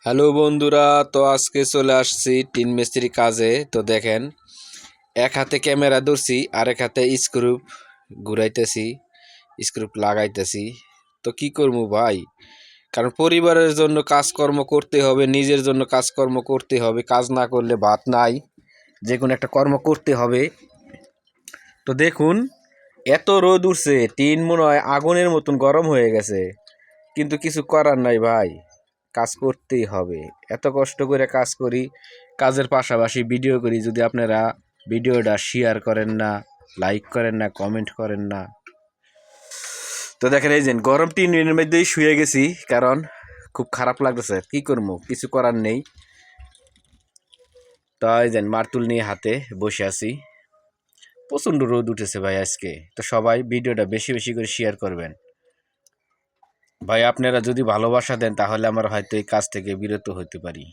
Hello বন্ধুরা, তো আজকে চলে আসছি টিন মিস্ত্রি কাজে। তো দেখেন, এক হাতে ক্যামেরা ধরছি, আরেক হাতে স্ক্রু ঘুরাইতেছি, স্ক্রু লাগাইতেছি। তো কি করবো ভাই, কারণ পরিবারের জন্য কাজকর্ম করতে হবে, নিজের জন্য কাজকর্ম করতে হবে। কাজ না করলে ভাত নাই, যে কোনো একটা কর্ম করতে হবে। তো দেখুন, এত রোদ উঠছে, টিন মনে হয় আগুনের মতন গরম হয়ে গেছে, কিন্তু কিছু করার নাই ভাই, কাজ করতেই হবে। এত কষ্ট করে কাজ করি, কাজের পাশাপাশি ভিডিও করি। যদি আপনারা ভিডিওটা শেয়ার করেন না, লাইক করেন না, কমেন্ট করেন না, তো দেখেন এই যে গরম টিনের মধ্যেই শুয়ে গেছি, কারণ খুব খারাপ লাগতেছে। কি করবো, কিছু করার নেই। তো এই যে মারতুল নিয়ে হাতে বসে আছি। প্রচণ্ড রোদ উঠেছে ভাই আজকে। তো সবাই ভিডিওটা বেশি বেশি করে শেয়ার করবেন ভাই। আপনারা যদি ভালোবাসা দেন তাহলে আমরা হয়তো এই কাজ থেকে বিরত হতে পারি।